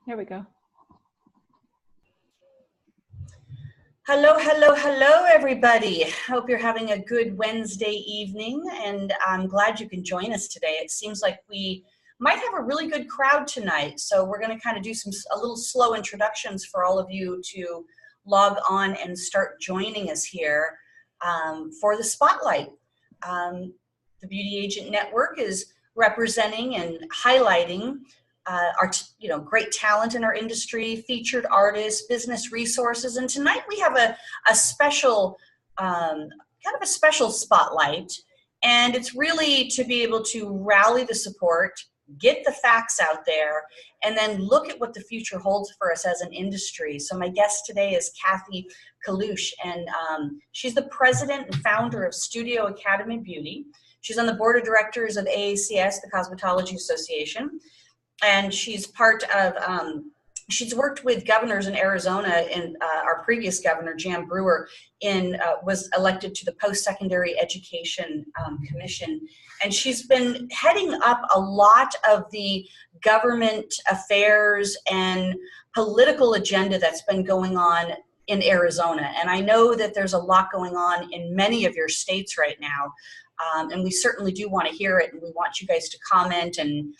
There we go. Hello, hello, hello, everybody. Hope you're having a good Wednesday evening, and I'm glad you can join us today. It seems like we might have a really good crowd tonight, so we're going to kind of do a little slow introductions for all of you to log on and start joining us here for the spotlight. The Beauty Agent Network is representing and highlighting our great talent in our industry, featured artists, business resources, and tonight we have a special kind of a special spotlight, and it's really to be able to rally the support, get the facts out there, and then look at what the future holds for us as an industry. So my guest today is Cathy Koluch, and she's the president and founder of Studio Academy Beauty. She's on the board of directors of AACS, the Cosmetology Association. And she's part of, she's worked with governors in Arizona, and our previous governor, Jan Brewer, was elected to the Post-Secondary Education Commission. And she's been heading up a lot of the government affairs and political agenda that's been going on in Arizona. And I know that there's a lot going on in many of your states right now. And we certainly do want to hear it, and we want you guys to comment and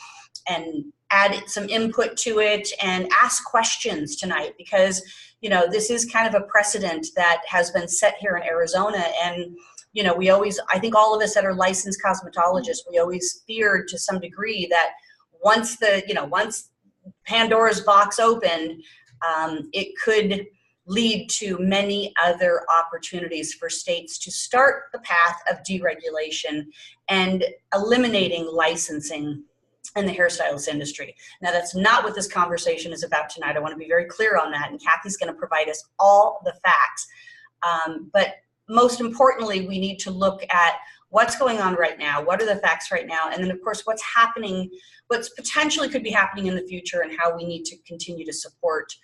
add some input to it and ask questions tonight, because this is kind of a precedent that has been set here in Arizona. And we always, I think all of us that are licensed cosmetologists, we always feared to some degree that once once Pandora's box opened, it could lead to many other opportunities for states to start the path of deregulation and eliminating licensing in the hairstylist industry. Now, that's not what this conversation is about tonight. I want to be very clear on that, and Cathy's going to provide us all the facts. But most importantly, we need to look at what's going on right now, what are the facts right now, and then, of course, what's happening, what's potentially could be happening in the future, and how we need to continue to support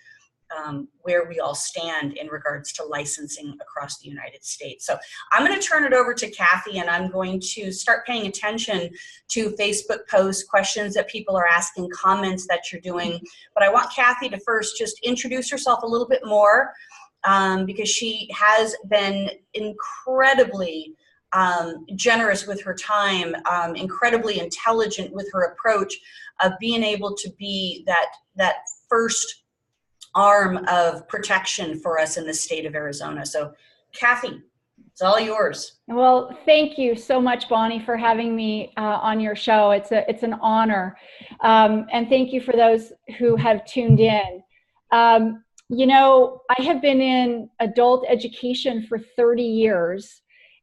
where we all stand in regards to licensing across the United States. So I'm going to turn it over to Cathy, and I'm going to start paying attention to Facebook posts, questions that people are asking, comments that you're doing. But I want Cathy to first just introduce herself a little bit more, because she has been incredibly generous with her time, incredibly intelligent with her approach of being able to be that first arm of protection for us in the state of Arizona. So Cathy, it's all yours. Well, thank you so much, Bonnie, for having me on your show. It's an honor. And thank you for those who have tuned in. I have been in adult education for 30 years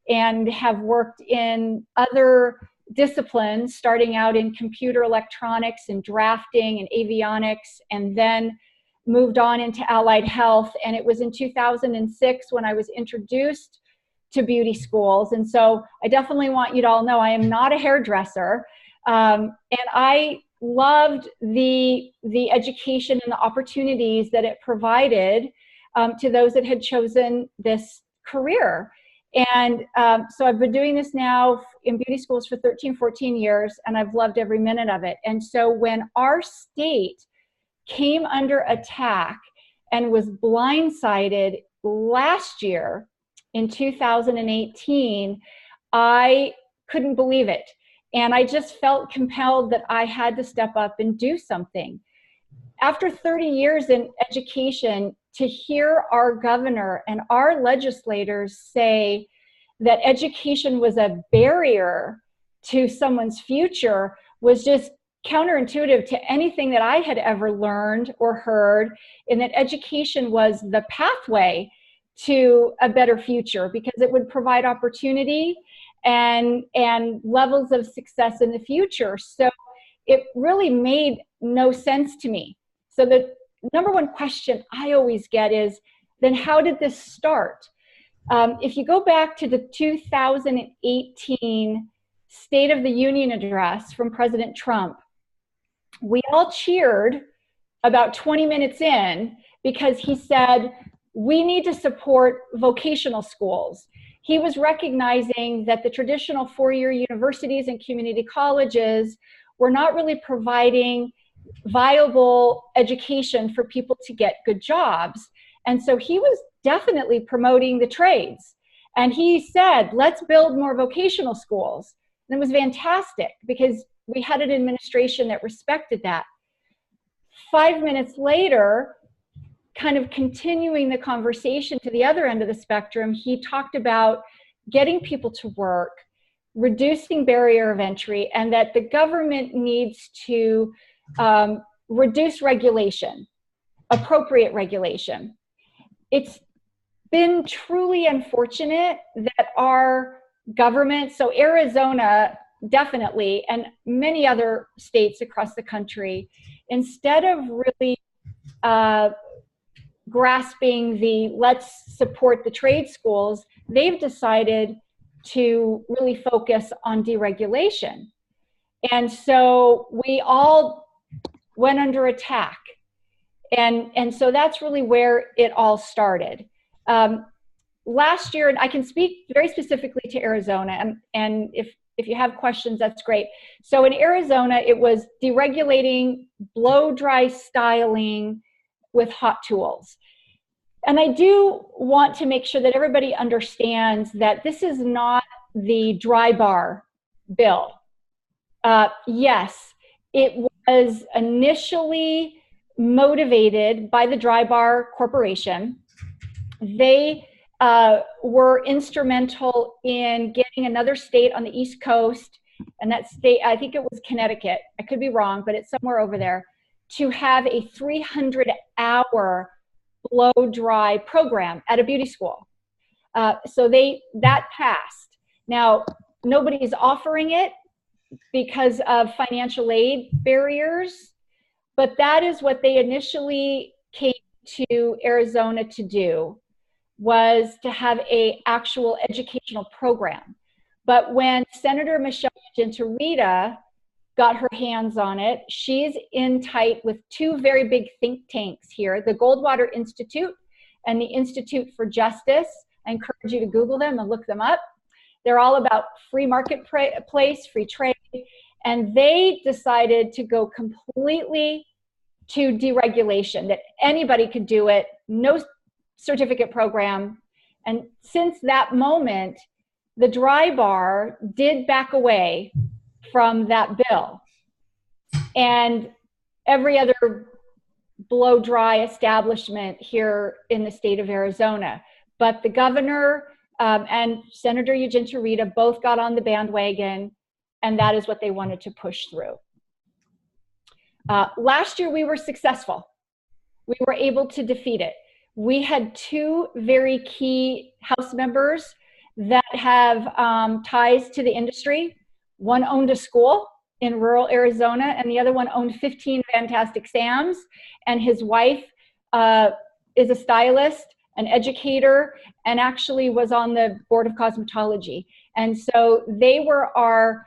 and have worked in other disciplines, starting out in computer electronics and drafting and avionics, and then moved on into allied health. And it was in 2006 when I was introduced to beauty schools. And so I definitely want you to all know I am not a hairdresser. And I loved the education and the opportunities that it provided to those that had chosen this career. And so I've been doing this now in beauty schools for 13, 14 years, and I've loved every minute of it. And so when our state came under attack and was blindsided last year in 2018, I couldn't believe it. And I just felt compelled that I had to step up and do something. After 30 years in education, to hear our governor and our legislators say that education was a barrier to someone's future was just counterintuitive to anything that I had ever learned or heard, and that education was the pathway to a better future because it would provide opportunity and levels of success in the future. So it really made no sense to me. So the number one question I always get is, then how did this start? If you go back to the 2018 State of the Union address from President Trump, we all cheered about 20 minutes in because he said, we need to support vocational schools. He was recognizing that the traditional four-year universities and community colleges were not really providing viable education for people to get good jobs. And so he was definitely promoting the trades. And he said, let's build more vocational schools. And it was fantastic because we had an administration that respected that. 5 minutes later, kind of continuing the conversation to the other end of the spectrum, he talked about getting people to work, reducing barrier of entry, and that the government needs to reduce regulation, appropriate regulation. It's been truly unfortunate that our government, so Arizona definitely, and many other states across the country, instead of really grasping the let's support the trade schools, they've decided to really focus on deregulation. And so we all went under attack. And so that's really where it all started. Last year, and I can speak very specifically to Arizona, and if you have questions, that's great. So in Arizona, it was deregulating blow dry styling with hot tools. And I do want to make sure that everybody understands that this is not the dry bar bill. Yes, it was initially motivated by the Dry Bar Corporation. They were instrumental in getting another state on the East Coast, and that state, I think it was Connecticut, I could be wrong, but it's somewhere over there, to have a 300-hour blow dry program at a beauty school. So that passed. Now, nobody's offering it because of financial aid barriers, but that is what they initially came to Arizona to do, was to have an actual educational program. But when Senator Michelle Gentorita got her hands on it, she's in tight with two very big think tanks here, the Goldwater Institute and the Institute for Justice. I encourage you to Google them and look them up. They're all about free marketplace, free trade, and they decided to go completely to deregulation, that anybody could do it, no certificate program. And since that moment, the dry bar did back away from that bill. And every other blow dry establishment here in the state of Arizona. But the governor and Senator Gentorita both got on the bandwagon, and that is what they wanted to push through. Last year, we were successful. We were able to defeat it. We had two very key House members that have ties to the industry. One owned a school in rural Arizona, and the other one owned 15 Fantastic Sams, and his wife is a stylist, an educator, and actually was on the board of cosmetology. And so they were our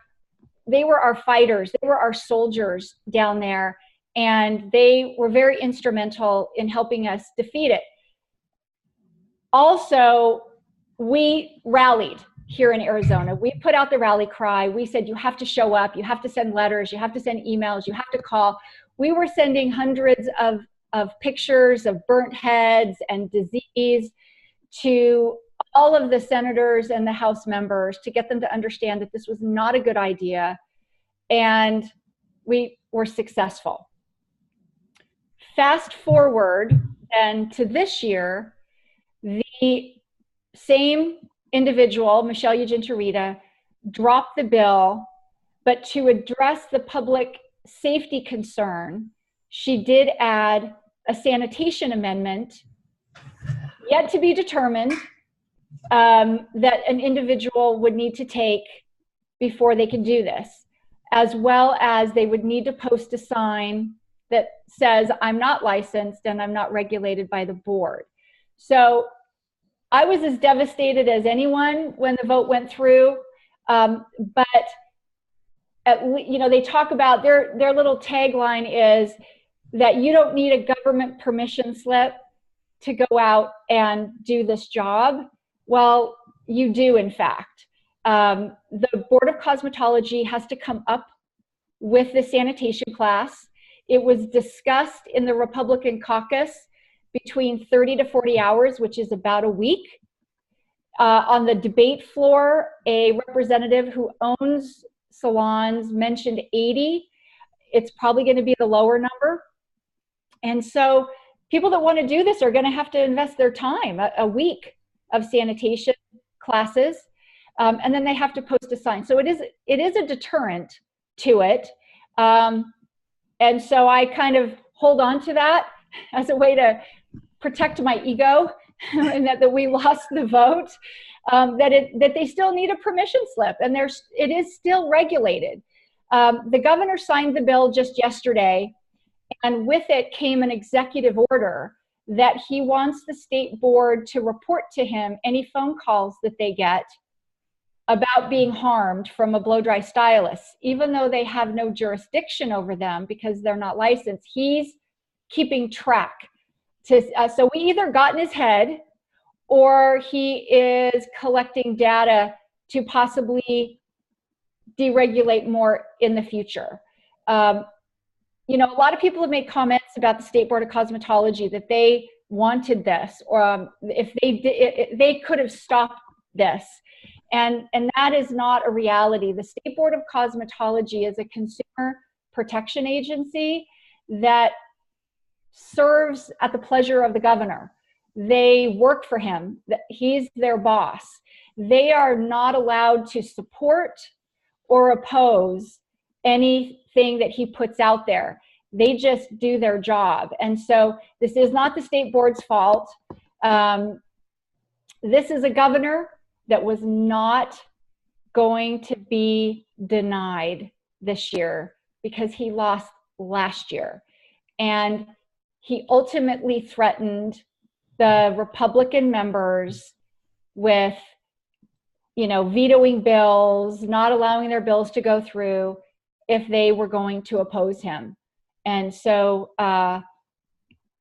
fighters, they were our soldiers down there, and they were very instrumental in helping us defeat it. Also, we rallied here in Arizona. We put out the rally cry. We said, you have to show up, you have to send letters, you have to send emails, you have to call. We were sending hundreds of pictures of burnt heads and disease to all of the senators and the House members to get them to understand that this was not a good idea. And we were successful. Fast forward then to this year, the same individual, Michelle Gentorita, dropped the bill, but to address the public safety concern, she did add a sanitation amendment, yet to be determined, that an individual would need to take before they could do this, as well as they would need to post a sign that says, I'm not licensed and I'm not regulated by the board. So I was as devastated as anyone when the vote went through, but they talk about their little tagline is that you don't need a government permission slip to go out and do this job. Well, you do, in fact. The Board of Cosmetology has to come up with the sanitation class. It was discussed in the Republican caucus between 30 to 40 hours, which is about a week. On the debate floor, a representative who owns salons mentioned 80. It's probably going to be the lower number. And so people that want to do this are going to have to invest their time, a week of sanitation classes, and then they have to post a sign. So it is a deterrent to it. And so I kind of hold on to that as a way to protect my ego and that we lost the vote, that they still need a permission slip, and it is still regulated. The governor signed the bill just yesterday, and with it came an executive order that he wants the state board to report to him any phone calls that they get about being harmed from a blow-dry stylist, even though they have no jurisdiction over them because they're not licensed. He's keeping track. So we either got in his head, or he is collecting data to possibly deregulate more in the future. You know, a lot of people have made comments about the State Board of Cosmetology that they wanted this, or if they could have stopped this. And that is not a reality. The State Board of Cosmetology is a consumer protection agency that serves at the pleasure of the governor. They work for him. He's their boss. They are not allowed to support or oppose anything that he puts out there. They just do their job. And so this is not the state board's fault. This is a governor that was not going to be denied this year because he lost last year. And he ultimately threatened the Republican members with, you know, vetoing bills, not allowing their bills to go through if they were going to oppose him. And so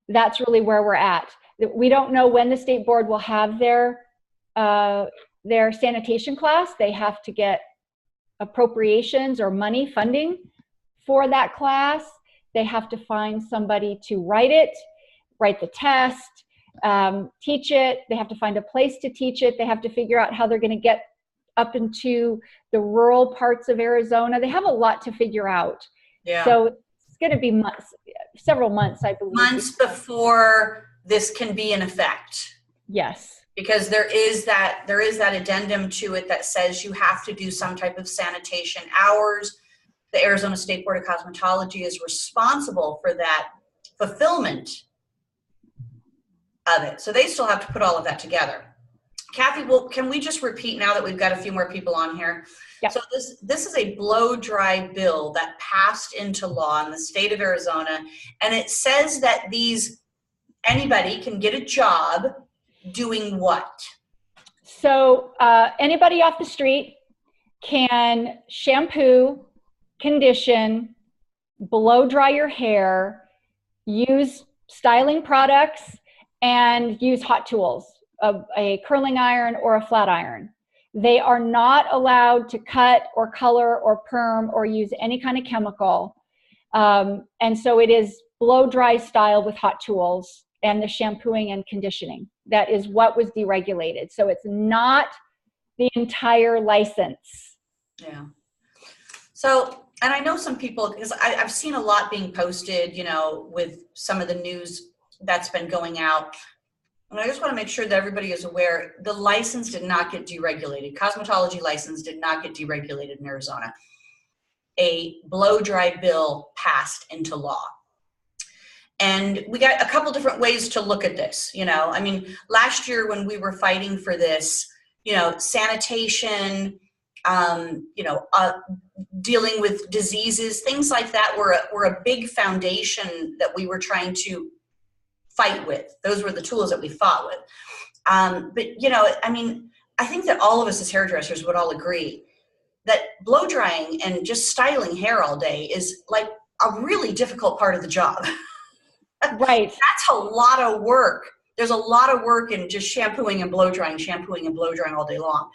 that's really where we're at. We don't know when the state board will have their sanitation class. They have to get appropriations or money funding for that class. They have to find somebody to write the test, teach it. They have to find a place to teach it. They have to figure out how they're going to get up into the rural parts of Arizona. They have a lot to figure out. Yeah. So it's going to be months, several months, I believe. Months before this can be in effect. Yes. Because there is that addendum to it that says you have to do some type of sanitation hours. The Arizona State Board of Cosmetology is responsible for that fulfillment of it. So they still have to put all of that together. Cathy, well, can we just repeat now that we've got a few more people on here? Yep. So this is a blow-dry bill that passed into law in the state of Arizona, and it says that anybody can get a job doing what? So anybody off the street can shampoo, condition, blow dry your hair, use styling products, and use hot tools, a curling iron or a flat iron. They are not allowed to cut or color or perm or use any kind of chemical. And so it is blow dry style with hot tools and the shampooing and conditioning. That is what was deregulated. So it's not the entire license. Yeah. So, and I know some people, because I've seen a lot being posted, you know, with some of the news that's been going out. And I just want to make sure that everybody is aware, the license did not get deregulated. Cosmetology license did not get deregulated in Arizona. A blow-dry bill passed into law. And we got a couple different ways to look at this. You know, I mean, last year when we were fighting for this, you know, sanitation, dealing with diseases, things like that were a big foundation that we were trying to fight with. Those were the tools that we fought with. But, you know, I mean, I think that all of us as hairdressers would all agree that blow drying and just styling hair all day is like a really difficult part of the job. Right. That's a lot of work. There's a lot of work in just shampooing and blow drying all day long.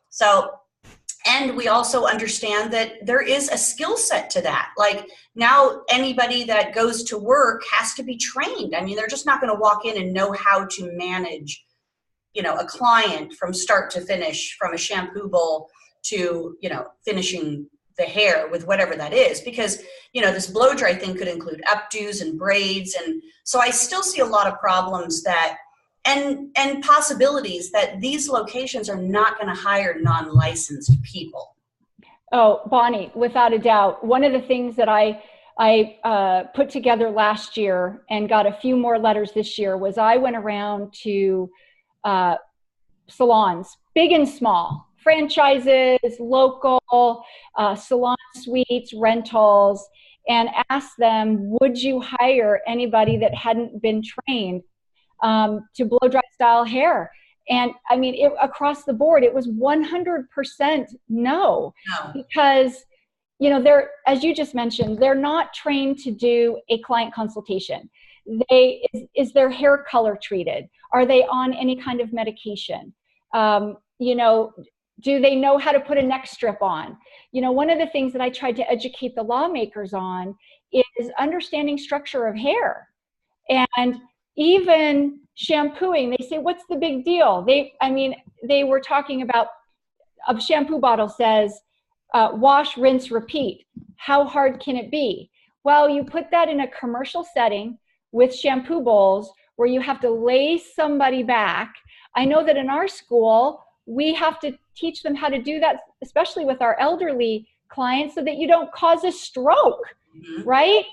So And we also understand that there is a skill set to that. Like now anybody that goes to work has to be trained. I mean, they're just not going to walk in and know how to manage, you know, a client from start to finish, from a shampoo bowl to, you know, finishing the hair with whatever that is, because, you know, this blow dry thing could include updos and braids. And so I still see a lot of problems that, and possibilities that these locations are not going to hire non-licensed people. Oh, Bonnie, without a doubt. One of the things that I put together last year and got a few more letters this year was I went around to salons, big and small, franchises, local, salon suites, rentals, and asked them, would you hire anybody that hadn't been trained to blow dry style hair? And I mean, across the board, it was 100% no, because, you know, they're, as you just mentioned, they're not trained to do a client consultation. Is their hair color treated? Are they on any kind of medication? You know, do they know how to put a neck strip on? You know, one of the things that I tried to educate the lawmakers on is understanding structure of hair. And even shampooing, they say, what's the big deal? They were talking about a shampoo bottle says, wash, rinse, repeat. How hard can it be? Well, you put that in a commercial setting with shampoo bowls where you have to lay somebody back. I know that in our school, we have to teach them how to do that, especially with our elderly clients, so that you don't cause a stroke, right?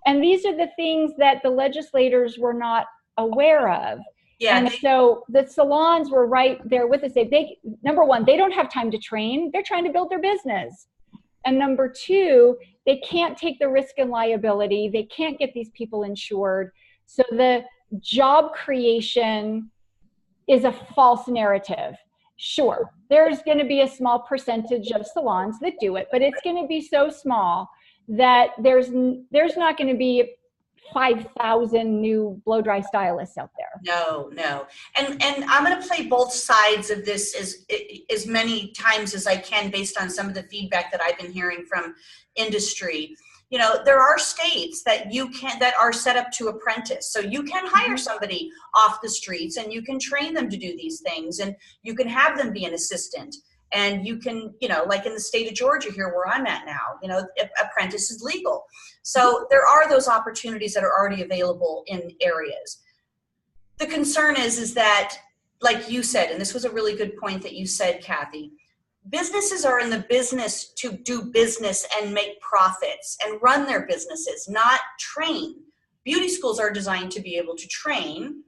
And these are the things that the legislators were not aware of. Yeah, and so the salons were right there with us. Number one, they don't have time to train. They're trying to build their business. And number two, they can't take the risk and liability. They can't get these people insured. So the job creation is a false narrative. Sure, there's going to be a small percentage of salons that do it, but it's going to be so small that there's not going to be 5,000 new blow dry stylists out there. No. And I'm going to play both sides of this as many times as I can based on some of the feedback that I've been hearing from industry. You know, there are states that that are set up to apprentice. So you can hire somebody off the streets and you can train them to do these things, and you can have them be an assistant. And you can, you know, like in the state of Georgia here where I'm at now, you know, apprentice is legal. So there are those opportunities that are already available in areas. The concern is that, like you said, and this was a really good point that you said, Cathy, businesses are in the business to do business and make profits and run their businesses, not train. Beauty schools are designed to be able to train.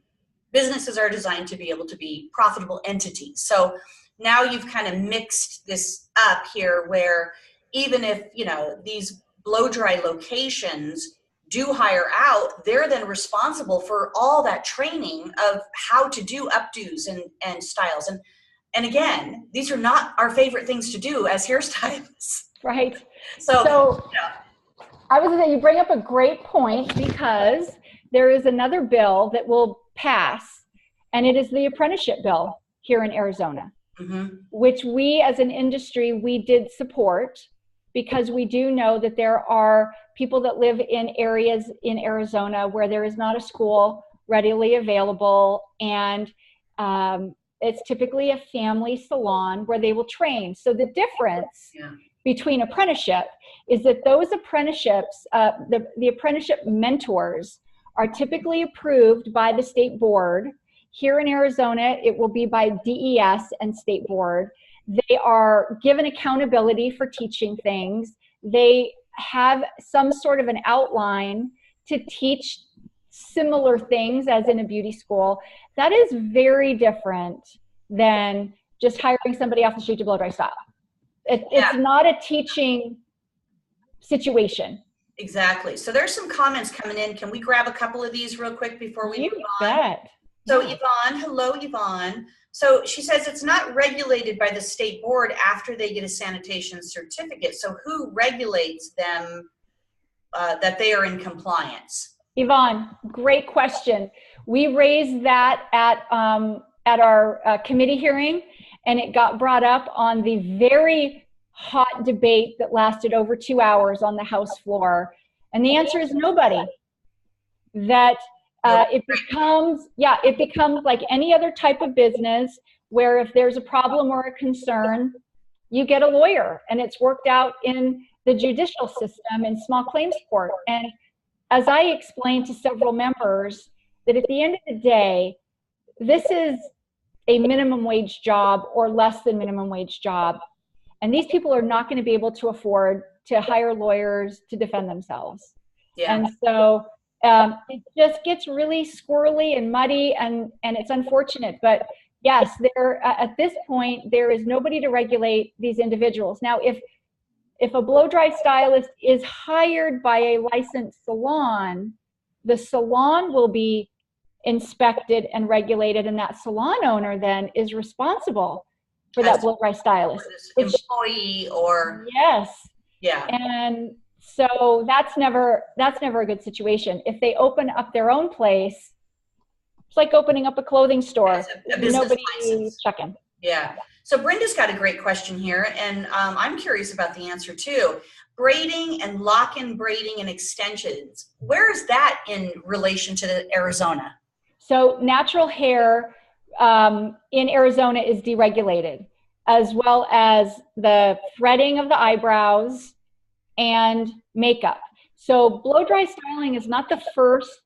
Businesses are designed to be able to be profitable entities. So now you've kind of mixed this up here where even if, you know, these blow dry locations do hire out, they're then responsible for all that training of how to do updos and styles. And again, these are not our favorite things to do as hairstylists. Right. So yeah. I was going to say, you bring up a great point, because there is another bill that will pass, and it is the apprenticeship bill here in Arizona. Which we as an industry, we did support, because we do know that there are people that live in areas in Arizona where there is not a school readily available, and it's typically a family salon where they will train. So the difference between apprenticeship is that those apprenticeships, the apprenticeship mentors are typically approved by the state board. Here in Arizona, it will be by DES and state board. They are given accountability for teaching things. They have some sort of an outline to teach similar things as in a beauty school. That is very different than just hiring somebody off the street to blow dry style. It's not a teaching situation. Exactly. So there's some comments coming in. Can we grab a couple of these real quick before we move on? Bet. So Yvonne, hello Yvonne. So she says it's not regulated by the state board after they get a sanitation certificate. So who regulates them that they are in compliance? Yvonne, great question. We raised that at our committee hearing, and it got brought up on the very hot debate that lasted over 2 hours on the House floor? And the answer is nobody. That it becomes like any other type of business, where if there's a problem or a concern, you get a lawyer, and it's worked out in the judicial system in small claims court. And as I explained to several members, that at the end of the day, this is a minimum wage job or less than minimum wage job. And these people are not going to be able to afford to hire lawyers to defend themselves. Yeah. And so it just gets really squirrely and muddy, and it's unfortunate. But yes, at this point, there is nobody to regulate these individuals. Now, if a blow-dry stylist is hired by a licensed salon, the salon will be inspected and regulated, and that salon owner then is responsible for that blow-dry stylist. Employee or... Yes. Yeah. And so that's never a good situation. If they open up their own place, it's like opening up a clothing store. A business Nobody license. checking. Yeah. So Brenda's got a great question here, and I'm curious about the answer too. Braiding and lock-in braiding and extensions, where is that in relation to Arizona? So natural hair in Arizona is deregulated, as well as the threading of the eyebrows and makeup. So blow-dry styling is not the first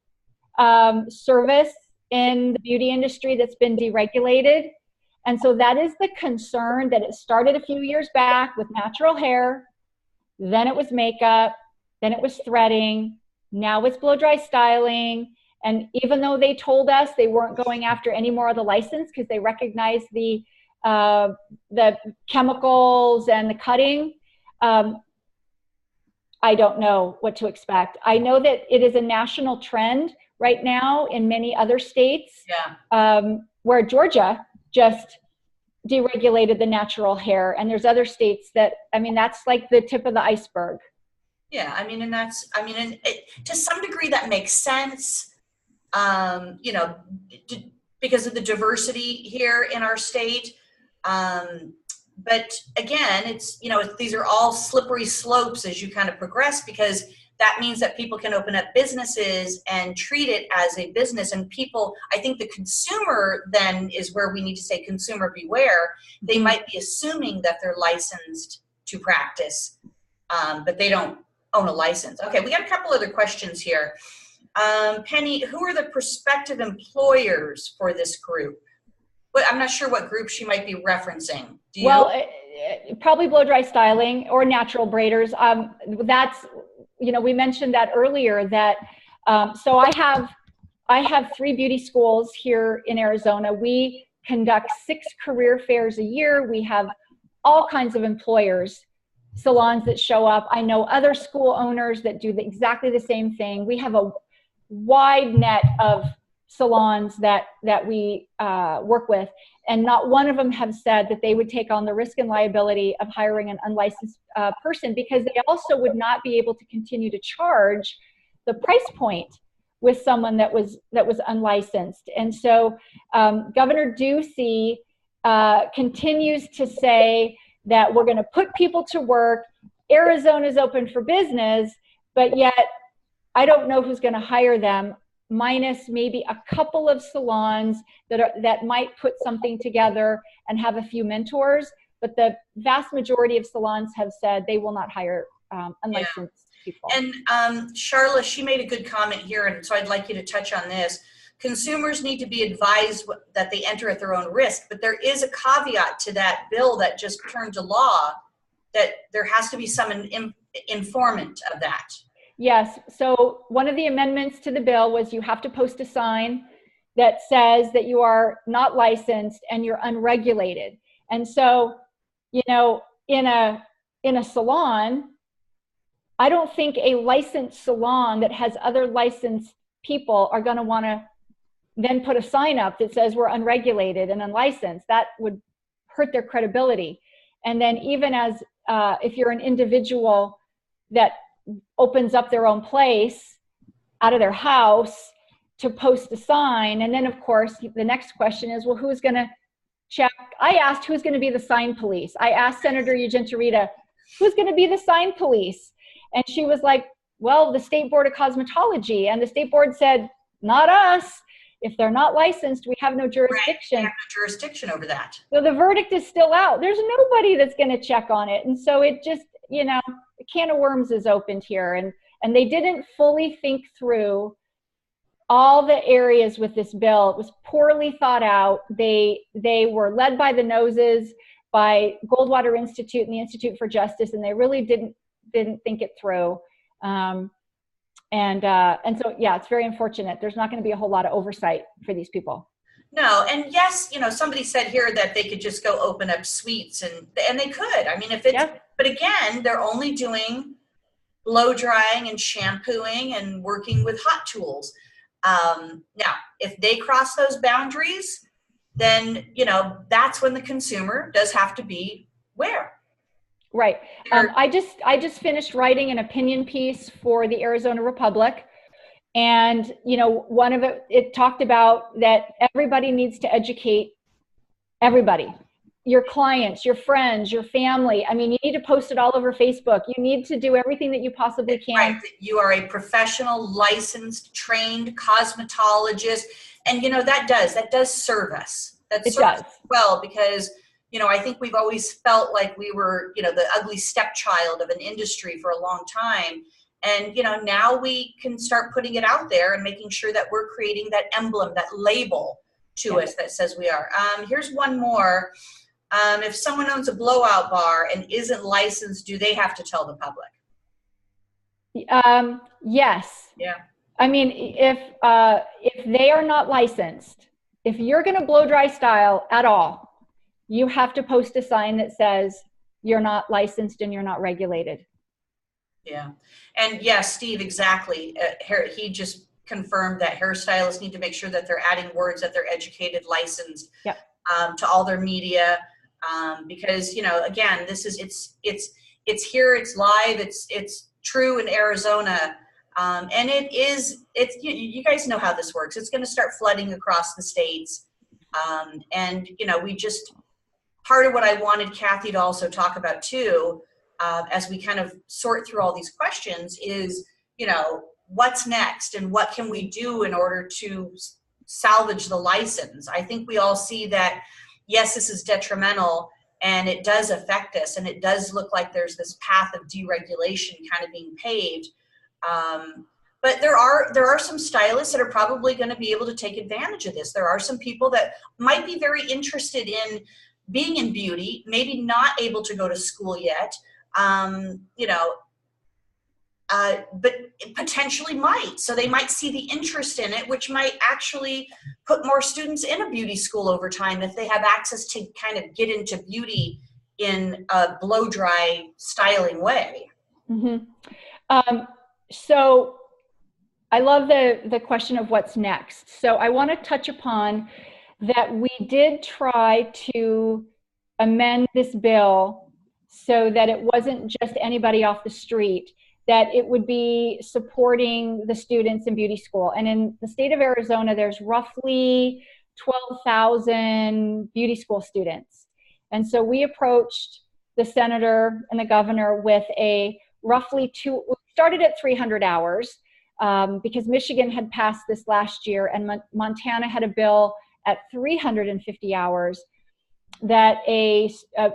service in the beauty industry that's been deregulated. And so that is the concern, that it started a few years back with natural hair, then it was makeup, then it was threading, now it's blow-dry styling. And even though they told us they weren't going after any more of the license because they recognized the chemicals and the cutting, I don't know what to expect. I know that it is a national trend right now in many other states, where Georgia just deregulated the natural hair, and there's other states that, I mean, that's like the tip of the iceberg. Yeah, I mean, to some degree that makes sense, you know, because of the diversity here in our state. But again, it's, you know, these are all slippery slopes as you kind of progress, because that means that people can open up businesses and treat it as a business. And people, I think the consumer then is where we need to say consumer beware. They might be assuming that they're licensed to practice, but they don't own a license. Okay, we got a couple other questions here. Penny, who are the prospective employers for this group? But I'm not sure what group she might be referencing. Do you? Well, probably blow-dry styling or natural braiders. That's, you know, we mentioned that earlier, that so I have 3 beauty schools here in Arizona. We conduct 6 career fairs a year. We have all kinds of employers, salons that show up. I know other school owners that do exactly the same thing. We have a wide net of salons that we work with, and not one of them have said that they would take on the risk and liability of hiring an unlicensed person, because they also would not be able to continue to charge the price point with someone that was unlicensed. And so Governor Ducey continues to say that we're going to put people to work. Arizona's open for business, but yet I don't know who's going to hire them, minus maybe a couple of salons that might put something together and have a few mentors. But the vast majority of salons have said they will not hire unlicensed people. And Charla, she made a good comment here, and so I'd like you to touch on this. Consumers need to be advised that they enter at their own risk, but there is a caveat to that bill that just turned to law, that there has to be some informant of that. Yes. So one of the amendments to the bill was you have to post a sign that says that you are not licensed and you're unregulated. And so, you know, in a salon, I don't think a licensed salon that has other licensed people are going to want to then put a sign up that says we're unregulated and unlicensed. That would hurt their credibility. And then even as if you're an individual that opens up their own place out of their house to post a sign, and then of course the next question is, well, who's going to check? I asked who's going to be the sign police. I asked Senator Eugentorita, who's going to be the sign police? And she was like, well, the State Board of Cosmetology. And the state board said, not us. If they're not licensed, we have no jurisdiction. Right. We have no jurisdiction over that. So the verdict is still out. There's nobody that's going to check on it. And so it just, you know, a can of worms is opened here. And they didn't fully think through all the areas with this bill. It was poorly thought out. They were led by the noses by Goldwater Institute and the Institute for Justice, and they really didn't think it through. And so, yeah, it's very unfortunate. There's not going to be a whole lot of oversight for these people. No, and yes, you know, somebody said here that they could just go open up suites, and they could. I mean, if it's, yeah. But again, they're only doing blow drying and shampooing and working with hot tools. Now, if they cross those boundaries, then, you know, that's when the consumer does have to be aware. Right. I just finished writing an opinion piece for the Arizona Republic. And, you know, one of it talked about that everybody needs to educate everybody, your clients, your friends, your family. I mean, you need to post it all over Facebook. You need to do everything that you possibly can. Right. You are a professional, licensed, trained cosmetologist. And, you know, that does serve us. That serves us well, because, you know, I think we've always felt like we were, you know, the ugly stepchild of an industry for a long time. And, you know, now we can start putting it out there and making sure that we're creating that emblem, that label to us that says we are. Here's one more. If someone owns a blowout bar and isn't licensed, do they have to tell the public? Yes. Yeah. I mean, if they are not licensed, if you're going to blow dry style at all, you have to post a sign that says you're not licensed and you're not regulated. Yeah. And yes, Steve, exactly. He just confirmed that hairstylists need to make sure that they're adding words that they're educated, licensed, yep. To all their media. Because, you know, again, this is, it's here, it's live, it's true in Arizona. And you guys know how this works. It's going to start flooding across the states. And, you know, part of what I wanted Cathy to also talk about too, as we kind of sort through all these questions is, you know, what's next and what can we do in order to salvage the license? I think we all see that, yes, this is detrimental and it does affect us, and it does look like there's this path of deregulation kind of being paved. But there are some stylists that are probably going to be able to take advantage of this. There are some people that might be very interested in being in beauty, maybe not able to go to school yet, you know, but potentially might. So they might see the interest in it, which might actually put more students in a beauty school over time if they have access to kind of get into beauty in a blow dry styling way. Mm-hmm. So I love the question of what's next. So I want to touch upon that we did try to amend this bill so that it wasn't just anybody off the street, that it would be supporting the students in beauty school. And in the state of Arizona, there's roughly 12,000 beauty school students. And so we approached the senator and the governor with a we started at 300 hours because Michigan had passed this last year, and Montana had a bill at 350 hours that a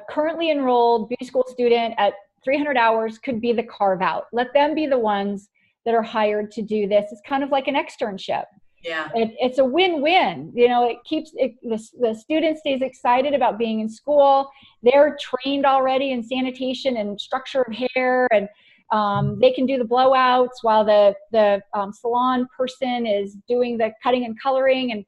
currently enrolled beauty school student at 300 hours could be the carve out. Let them be the ones that are hired to do this. It's kind of like an externship. Yeah. It's a win-win. You know, it keeps the student stays excited about being in school. They're trained already in sanitation and structure of hair, and they can do the blowouts while the salon person is doing the cutting and coloring,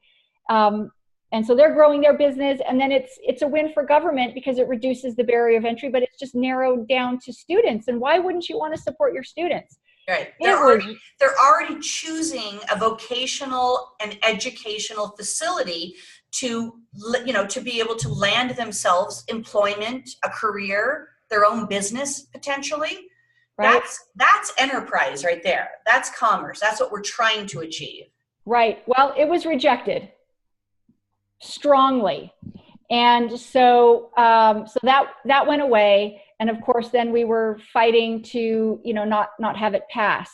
and so they're growing their business. And then it's a win for government because it reduces the barrier of entry, but it's just narrowed down to students. And why wouldn't you want to support your students? Right. They're already choosing a vocational and educational facility to, you know, to be able to land themselves employment, a career, their own business potentially. Right. That's enterprise right there. That's commerce. That's what we're trying to achieve. Right. Well, it was rejected strongly. And so that went away. And of course, then we were fighting to, not have it pass.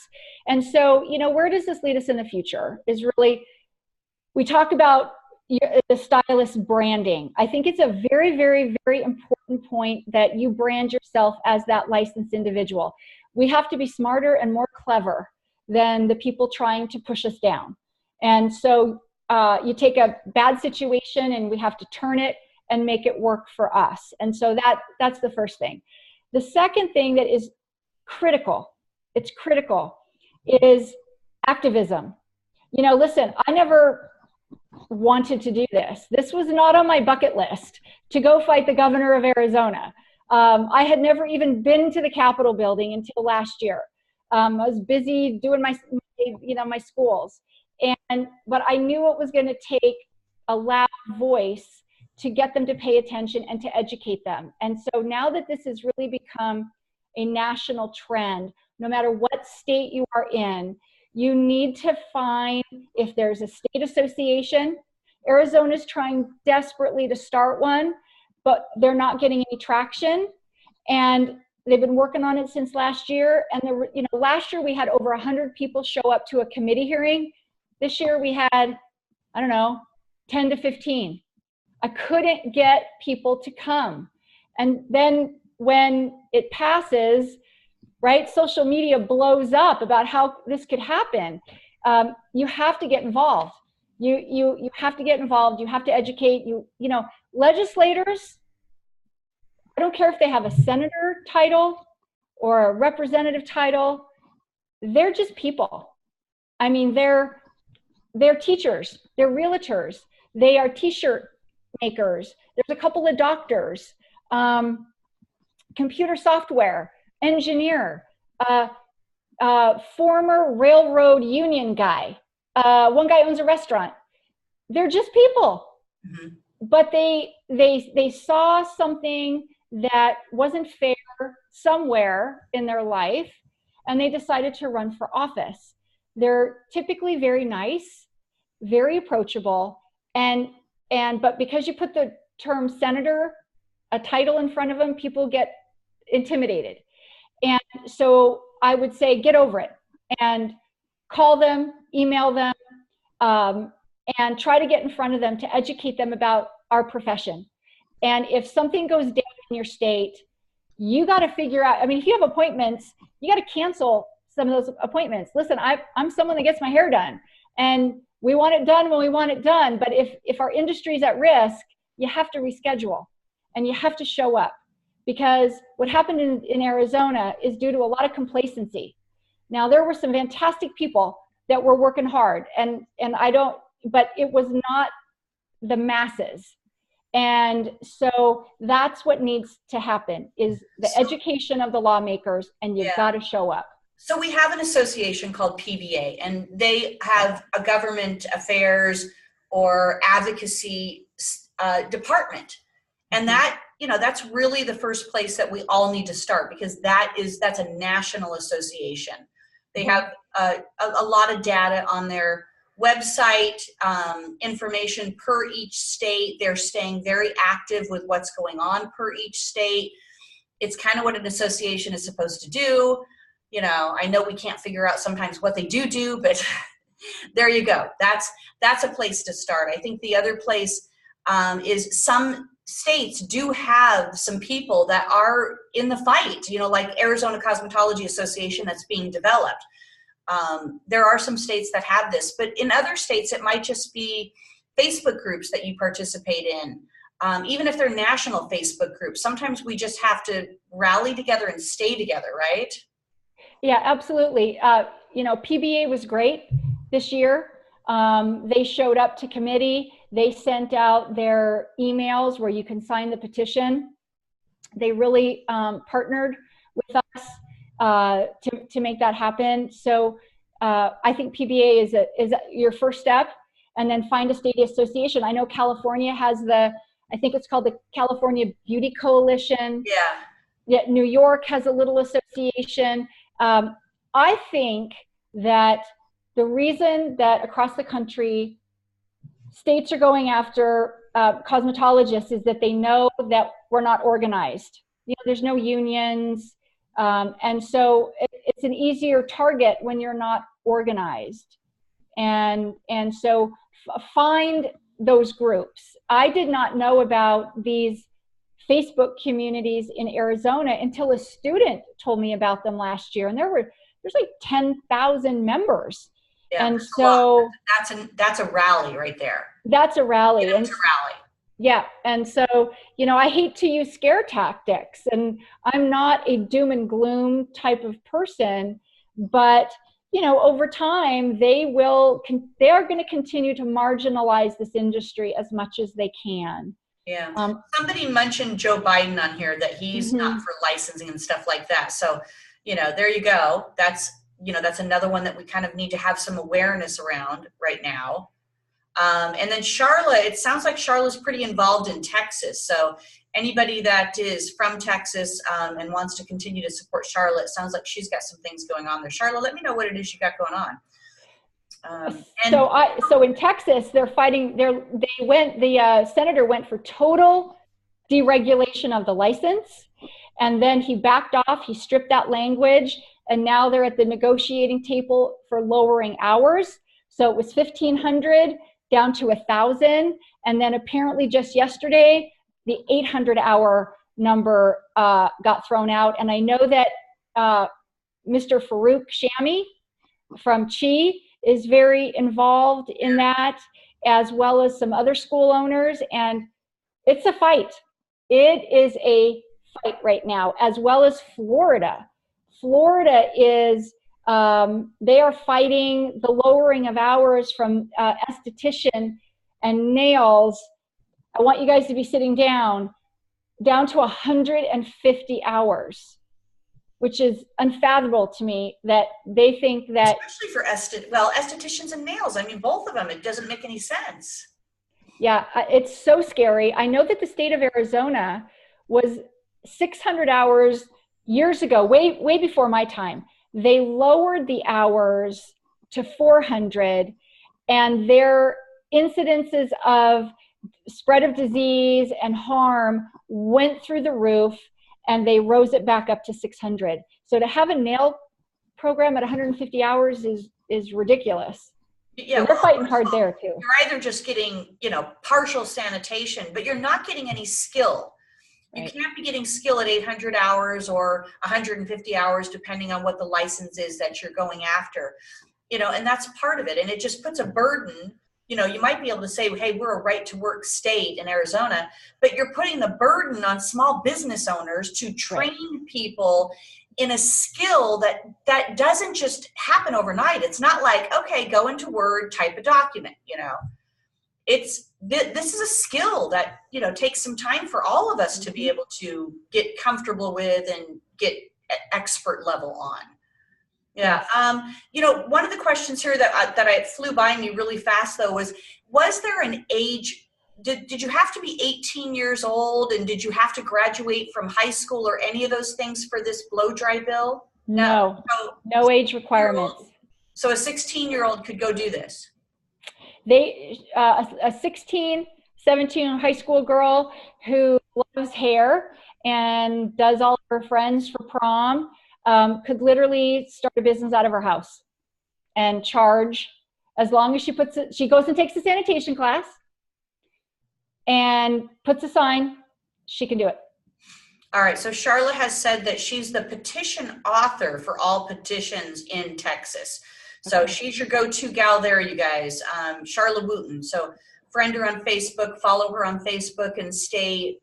And so, where does this lead us in the future is really, we talk about the stylist branding. I think it's a very, very, very important point that you brand yourself as that licensed individual. We have to be smarter and more clever than the people trying to push us down. And so you take a bad situation and we have to turn it and make it work for us. And so that's the first thing. The second thing that is critical, is activism. Listen, I never wanted to do this. This was not on my bucket list to go fight the governor of Arizona. I had never even been to the Capitol building until last year. I was busy doing my schools. But I knew it was going to take a loud voice to get them to pay attention and to educate them. And so now that this has really become a national trend, no matter what state you are in, you need to find if there's a state association. Arizona's trying desperately to start one, but they're not getting any traction. And they've been working on it since last year. And last year we had over 100 people show up to a committee hearing. This year we had, 10 to 15. I couldn't get people to come. And then when it passes, right, social media blows up about how this could happen. You have to get involved. You have to get involved. You have to educate. Legislators, I don't care if they have a senator title or a representative title, they're just people. I mean, they're teachers, they're realtors, they are t-shirt makers. There's a couple of doctors, computer software engineer, former railroad union guy. One guy owns a restaurant. They're just people. Mm-hmm. But they saw something that wasn't fair somewhere in their life, and they decided to run for office. They're typically very nice, very approachable, but because you put the term senator, a title in front of them, people get intimidated. And so I would say get over it and call them, email them, and try to get in front of them to educate them about our profession. And if something goes down in your state, you got to figure out, if you have appointments, you got to cancel some of those appointments. Listen, I'm someone that gets my hair done, and we want it done when we want it done. But if our industry is at risk, you have to reschedule and you have to show up, because what happened in Arizona is due to a lot of complacency. Now, there were some fantastic people that were working hard, but it was not the masses. And so that's what needs to happen, is the education of the lawmakers, and you've got to show up. So we have an association called PBA, and they have a government affairs or advocacy department. And that's really the first place that we all need to start, because that's a national association. They have a lot of data on their website, information per each state. They're staying very active with what's going on per each state. It's kind of what an association is supposed to do. I know we can't figure out sometimes what they do, but there you go. That's a place to start. I think the other place is some states do have some people that are in the fight, like Arizona Cosmetology Association that's being developed. There are some states that have this, but in other states, it might just be Facebook groups that you participate in. Even if they're national Facebook groups, sometimes we just have to rally together and stay together, right? Yeah, absolutely. PBA was great this year. They showed up to committee. They sent out their emails where you can sign the petition. They really partnered with us to make that happen. So I think PBA is your first step, and then find a state association. I know California has I think it's called the California Beauty Coalition. Yeah. New York has a little association. I think that the reason that across the country states are going after cosmetologists is that they know that we're not organized. there's no unions. And so it's an easier target when you're not organized. And so find those groups. I did not know about these Facebook communities in Arizona until a student told me about them last year. And there's like 10,000 members. Yeah, and so that's a rally right there. That's a rally. Yeah, it's a rally. Yeah. And so, I hate to use scare tactics, and I'm not a doom and gloom type of person, but over time, they are going to continue to marginalize this industry as much as they can. Yeah. Somebody mentioned Joe Biden on here, that he's not for licensing and stuff like that. So, there you go. That's another one that we kind of need to have some awareness around right now. And then Charlotte, it sounds like Charlotte's pretty involved in Texas. So anybody that is from Texas and wants to continue to support Charlotte, sounds like she's got some things going on there. Charlotte, let me know what it is you got going on. So in Texas, they're fighting. The senator went for total deregulation of the license, and then he backed off. He stripped that language, and now they're at the negotiating table for lowering hours. So it was 1,500 down to 1,000, and then apparently just yesterday, the 800-hour number got thrown out. And I know that Mr. Farouk Shami from Chi is very involved in that, as well as some other school owners. And it's a fight. It is a fight right now, as well as Florida. Florida is, they are fighting the lowering of hours from esthetician and nails. I want you guys to be sitting down to 150 hours. Which is unfathomable to me, that they think that, especially for estheticians and nails. I mean, both of them, it doesn't make any sense. Yeah, it's so scary. I know that the state of Arizona was 600 hours years ago, way before my time. They lowered the hours to 400, and their incidences of spread of disease and harm went through the roof, and they rose it back up to 600. So to have a nail program at 150 hours is ridiculous. Yeah, so they're fighting hard there too. You're either just getting, partial sanitation, but you're not getting any skill. Right. You can't be getting skill at 800 hours or 150 hours, depending on what the license is that you're going after. And that's part of it. And it just puts a burden. You might be able to say, hey, we're a right to work state in Arizona, but you're putting the burden on small business owners to train people in a skill that doesn't just happen overnight. It's not like, okay, go into Word, type a document, this is a skill that, takes some time for all of us to be able to get comfortable with and get expert level on. Yeah. One of the questions here that I flew by me really fast, though, was there an age? Did you have to be 18 years old, and did you have to graduate from high school or any of those things for this blow dry bill? No age requirements. So a 16-year-old could go do this. A 16, 17 high school girl who loves hair and does all of her friends for prom could literally start a business out of her house and charge, as long as she goes and takes a sanitation class and puts a sign, she can do it. All right. So Charlotte has said that she's the petition author for all petitions in Texas. So she's your go-to gal there, you guys. Charlotte Wooten. So friend her on Facebook, follow her on Facebook, and stay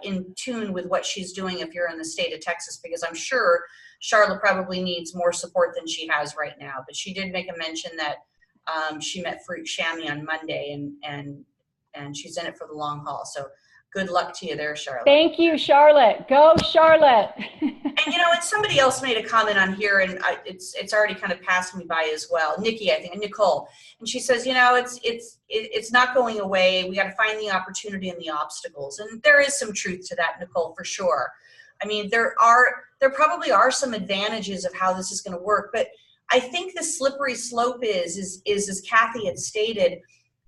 in tune with what she's doing if you're in the state of Texas, because I'm sure Charlotte probably needs more support than she has right now. But she did make a mention that she met Farouk Shami on Monday, and she's in it for the long haul. So good luck to you there, Charlotte. Thank you, Charlotte. Go, Charlotte. And somebody else made a comment on here, and it's already kind of passed me by as well. Nikki, I think, and Nicole, and she says, it's not going away. We got to find the opportunity and the obstacles, and there is some truth to that, Nicole, for sure. I mean, there probably are some advantages of how this is going to work, but I think the slippery slope is as Cathy had stated,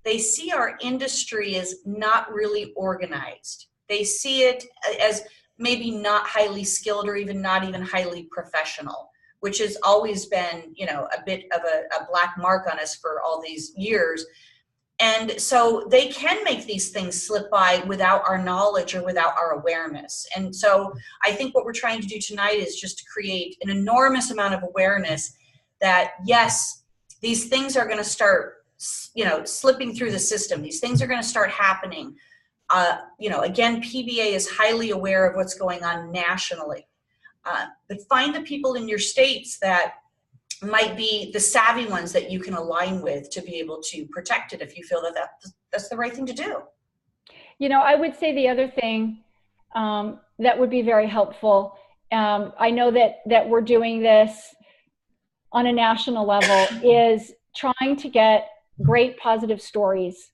they see our industry as not really organized. They see it as maybe not highly skilled or even not even highly professional, which has always been, you know, a bit of a black mark on us for all these years. And so they can make these things slip by without our knowledge or without our awareness. And so I think what we're trying to do tonight is just to create an enormous amount of awareness that, yes, these things are going to start, you know, slipping through the system. These things are going to start happening. You know, again, PBA is highly aware of what's going on nationally. But find the people in your states that might be the savvy ones that you can align with to be able to protect it if you feel that that's the right thing to do. You know, I would say the other thing that would be very helpful, I know that we're doing this on a national level, is trying to get great positive stories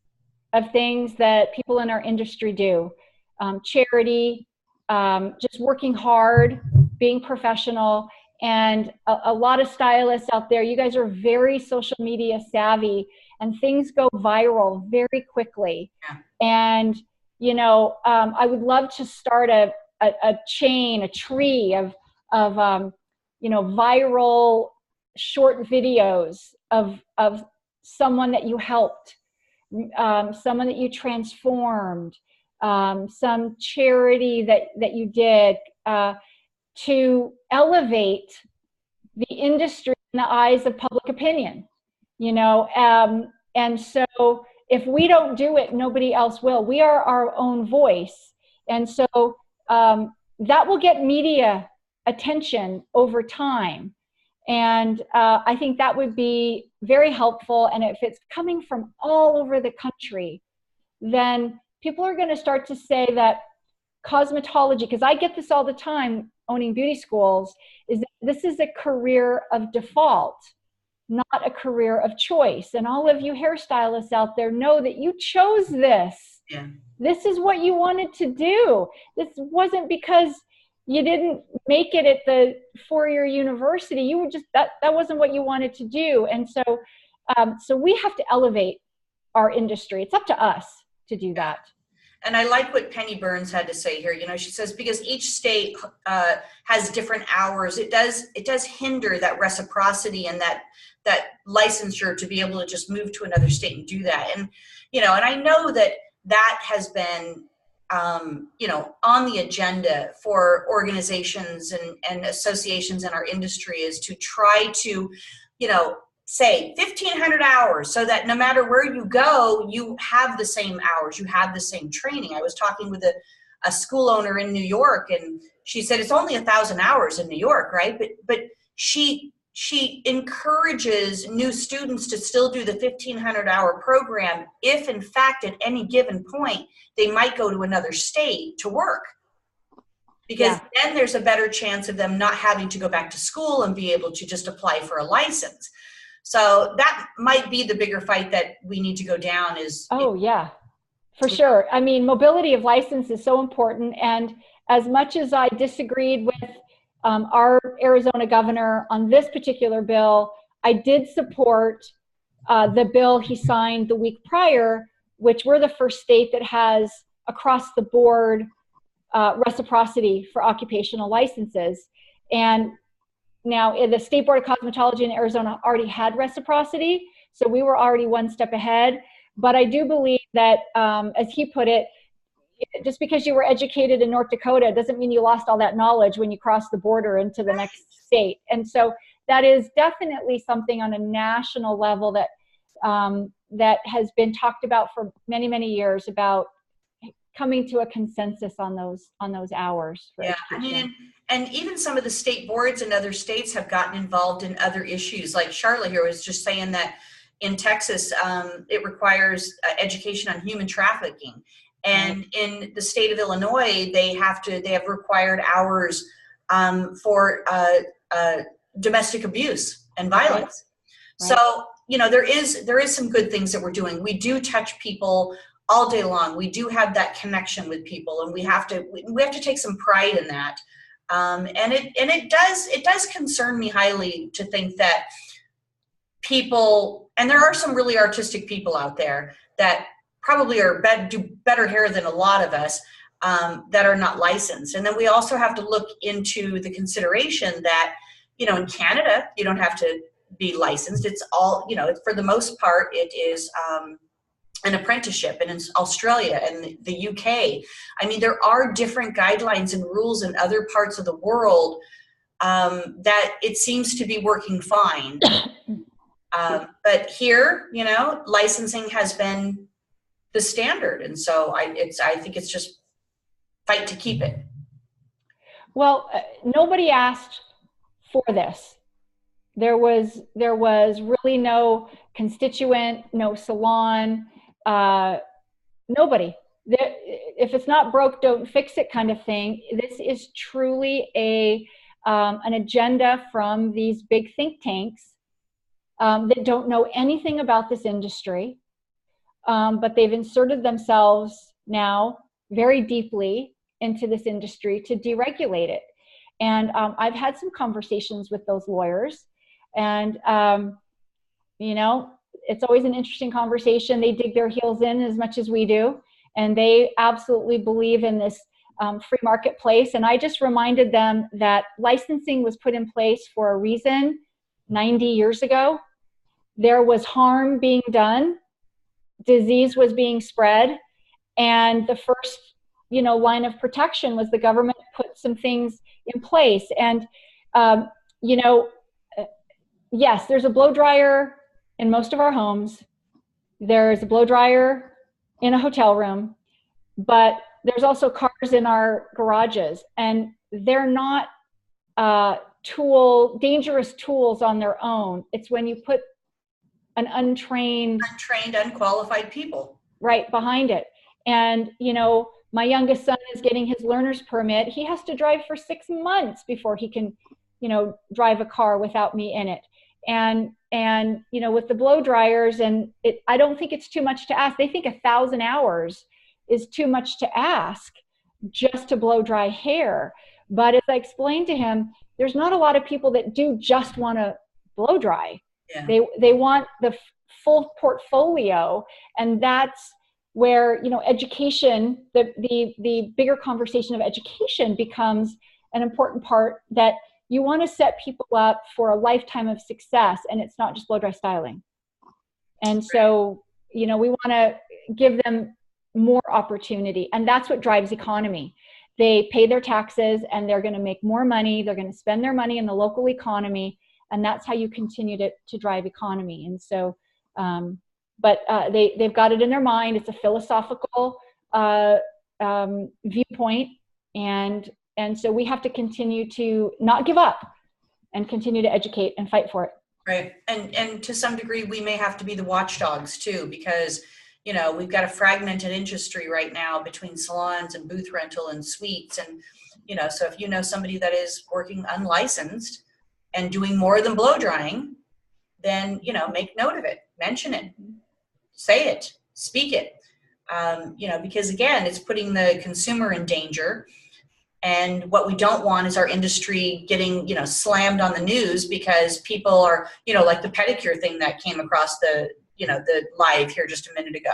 of things that people in our industry do. Charity, just working hard, being professional, and a lot of stylists out there. You guys are very social media savvy, and things go viral very quickly. Yeah. And, you know, I would love to start a chain, a tree of you know, viral short videos of someone that you helped, someone that you transformed, some charity that you did, to elevate the industry in the eyes of public opinion, you know. And so if we don't do it, nobody else will. We are our own voice. And so that will get media attention over time. And I think that would be very helpful. And if it's coming from all over the country, then people are going to start to say that cosmetology, because I get this all the time owning beauty schools, is that this is a career of default, not a career of choice. And all of you hairstylists out there know that you chose this. Yeah. This is what you wanted to do. This wasn't because you didn't make it at the four-year university. You were just, that wasn't what you wanted to do. And so, so we have to elevate our industry. It's up to us to do that. And I like what Penny Burns had to say here. You know, she says, because each state has different hours, it does hinder that reciprocity and that licensure to be able to just move to another state and do that. And, you know, and I know that has been, you know, on the agenda for organizations and associations in our industry, is to try to, you know, say 1,500 hours so that no matter where you go, you have the same hours, you have the same training. I was talking with a school owner in New York, and she said it's only 1,000 hours in New York, right? But she encourages new students to still do the 1,500-hour program if, in fact, at any given point, they might go to another state to work. Because then there's a better chance of them not having to go back to school and be able to just apply for a license. So that might be the bigger fight that we need to go down is. Oh, yeah, for sure. I mean, mobility of license is so important. And as much as I disagreed with our Arizona governor on this particular bill, I did support the bill he signed the week prior, which we're the first state that has across the board reciprocity for occupational licenses. And now the State Board of Cosmetology in Arizona already had reciprocity, so we were already one step ahead. But I do believe that, as he put it, just because you were educated in North Dakota doesn't mean you lost all that knowledge when you cross the border into the next state. And so that is definitely something on a national level that that has been talked about for many, many years, about coming to a consensus on those hours for education. I mean, and even some of the state boards in other states have gotten involved in other issues. Like Charlotte here was just saying that in Texas, it requires education on human trafficking. And in the state of Illinois, they have required hours for domestic abuse and violence. Right. So, you know, there is some good things that we're doing. We do touch people all day long. We do have that connection with people, and we have to take some pride in that. And it does concern me highly to think that people, and there are some really artistic people out there that probably do better hair than a lot of us, that are not licensed. And then we also have to look into the consideration that, in Canada, you don't have to be licensed. It's all, for the most part, it is an apprenticeship. And in Australia and the UK, I mean, there are different guidelines and rules in other parts of the world that it seems to be working fine. But here, licensing has been the standard. And so I think it's just fight to keep it. Well, nobody asked for this. There was really no constituent, no salon, nobody. If it's not broke, don't fix it kind of thing. This is truly an agenda from these big think tanks that don't know anything about this industry, but they've inserted themselves now very deeply into this industry to deregulate it. And I've had some conversations with those lawyers, and it's always an interesting conversation. They dig their heels in as much as we do, and they absolutely believe in this free marketplace. And I just reminded them that licensing was put in place for a reason 90 years ago. There was harm being done, disease was being spread, and the first line of protection was the government put some things in place. And yes, there's a blow dryer in most of our homes. There's a blow dryer in a hotel room, but there's also cars in our garages, and they're not dangerous tools on their own. It's when you put an untrained, unqualified people right behind it. And my youngest son is getting his learner's permit. He has to drive for 6 months before he can drive a car without me in it. And with the blow dryers, and I don't think it's too much to ask. They think 1,000 hours is too much to ask just to blow dry hair. But as I explained to him, there's not a lot of people that do just want to blow dry. Yeah. They want the full portfolio, and that's where education, the bigger conversation of education becomes an important part, that you want to set people up for a lifetime of success, and it's not just blow dry styling. And so we want to give them more opportunity, and that's what drives economy. They pay their taxes, and they're going to make more money. They're going to spend their money in the local economy, and that's how you continue to drive economy. And so but they've got it in their mind. It's a philosophical viewpoint, and so we have to continue to not give up and continue to educate and fight for it. Right, and to some degree, we may have to be the watchdogs too, because we've got a fragmented industry right now between salons and booth rental and suites, and so if somebody that is working unlicensed and doing more than blow drying, then make note of it, mention it, say it, speak it, because again, it's putting the consumer in danger. And what we don't want is our industry getting slammed on the news because people are like the pedicure thing that came across the live here just a minute ago,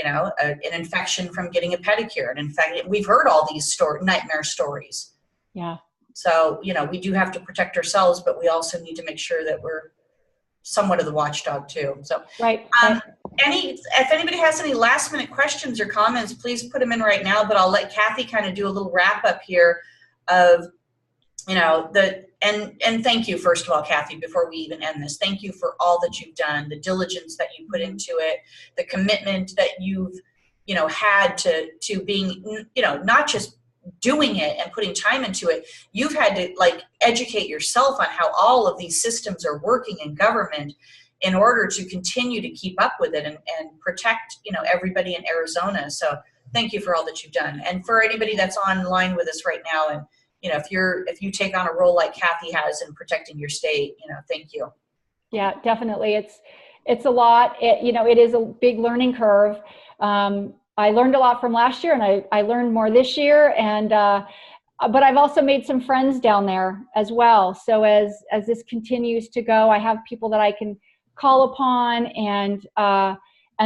an infection from getting a pedicure. And in fact, we've heard all these nightmare stories. Yeah. So we do have to protect ourselves, but we also need to make sure that we're somewhat of the watchdog too. So right. If anybody has any last minute questions or comments, please put them in right now, but I'll let Cathy kind of do a little wrap up here of and thank you, first of all, Cathy, before we even end this. Thank you for all that you've done, the diligence that you put into it, the commitment that you've had to being not just doing it and putting time into it. You've had to educate yourself on how all of these systems are working in government in order to continue to keep up with it and protect everybody in Arizona. So thank you for all that you've done. And for anybody that's online with us right now, and if you take on a role like Cathy has in protecting your state, thank you. Yeah, definitely. It's a lot. It is a big learning curve. I learned a lot from last year, and I learned more this year. And but I've also made some friends down there as well. So as this continues to go, I have people that I can call upon, and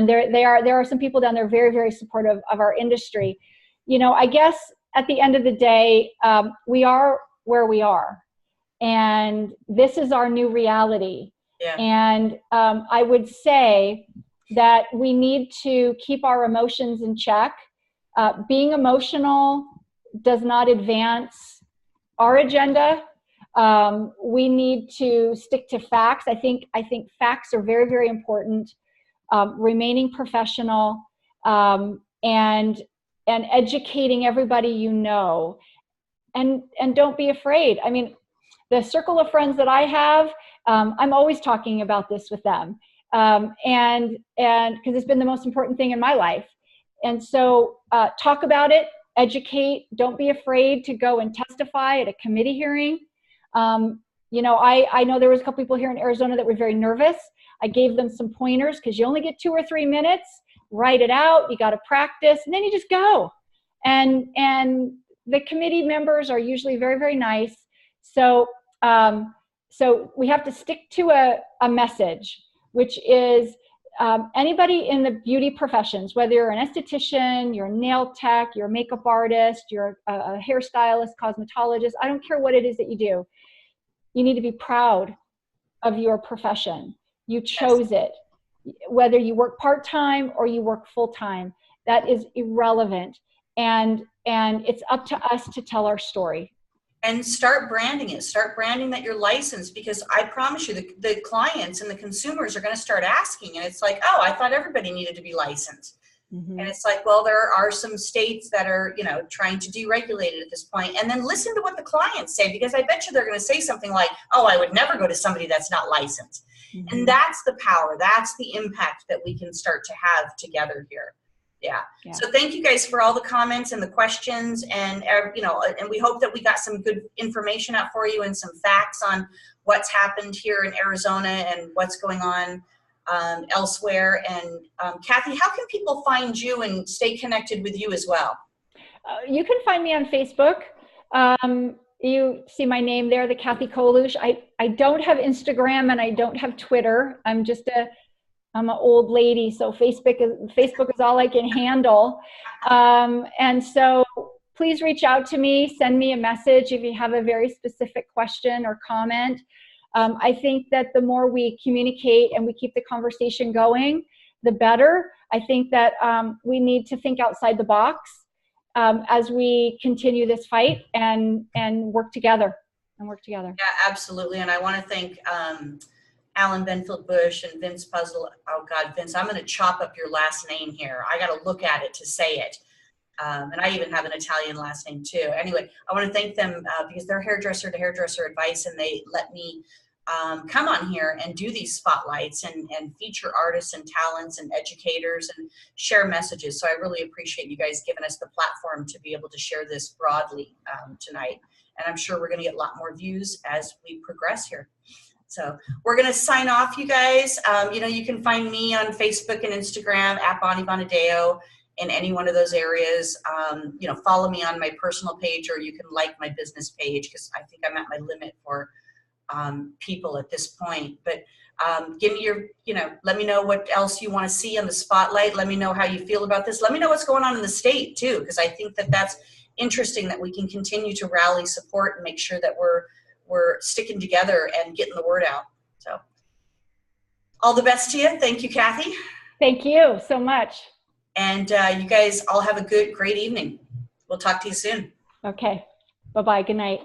there are some people down there very, very supportive of our industry. I guess at the end of the day, we are where we are, and this is our new reality. Yeah. And I would say that we need to keep our emotions in check. Being emotional does not advance our agenda. We need to stick to facts. I think facts are very, very important. Remaining professional, and educating everybody and don't be afraid. I mean, the circle of friends that I have, I'm always talking about this with them, and because it's been the most important thing in my life. And so talk about it, educate, don't be afraid to go and testify at a committee hearing. I know there was a couple people here in Arizona that were very nervous. I gave them some pointers, because you only get 2 or 3 minutes, write it out, you got to practice, and then you just go. And the committee members are usually very, very nice. So we have to stick to a message, which is anybody in the beauty professions, whether you're an esthetician, you're a nail tech, you're a makeup artist, you're a hairstylist, cosmetologist, I don't care what it is that you do. You need to be proud of your profession. You chose it. Whether you work part-time or you work full-time, that is irrelevant. And it's up to us to tell our story. And start branding it. Start branding that you're licensed, because I promise you the clients and the consumers are going to start asking. And it's like, oh, I thought everybody needed to be licensed. Mm-hmm. And it's like, well, there are some states that are, trying to deregulate it at this point. And then listen to what the clients say, because I bet you they're going to say something like, oh, I would never go to somebody that's not licensed. Mm-hmm. And that's the power. That's the impact that we can start to have together here. Yeah. So thank you guys for all the comments and the questions, and and we hope that we got some good information out for you and some facts on what's happened here in Arizona and what's going on elsewhere. And Cathy, how can people find you and stay connected with you as well? You can find me on Facebook. You see my name there, the Cathy Koluch. I don't have Instagram and I don't have Twitter. I'm an old lady, so Facebook is all I can handle. And so please reach out to me, send me a message if you have a very specific question or comment. I think that the more we communicate and we keep the conversation going, the better. I think that we need to think outside the box as we continue this fight and work together. Yeah, absolutely. And I want to thank Alan Benfield Bush and Vince Puzzle. Oh God, Vince, I'm going to chop up your last name here. I got to look at it to say it. And I even have an Italian last name too. Anyway, I want to thank them because they're hairdresser to hairdresser advice, and they let me come on here and do these spotlights and feature artists and talents and educators and share messages. So I really appreciate you guys giving us the platform to be able to share this broadly tonight. And I'm sure we're going to get a lot more views as we progress here. So we're going to sign off, you guys. You can find me on Facebook and Instagram at Bonnie Bonadeo in any one of those areas. Follow me on my personal page, or you can like my business page, because I think I'm at my limit for people at this point. But give me your, let me know what else you want to see on the spotlight. Let me know how you feel about this. Let me know what's going on in the state too, because I think that that's interesting, that we can continue to rally support and make sure that we're sticking together and getting the word out. So all the best to you. Thank you, Cathy. Thank you so much. And you guys all have a great evening. We'll talk to you soon. Okay. Bye-bye. Good night.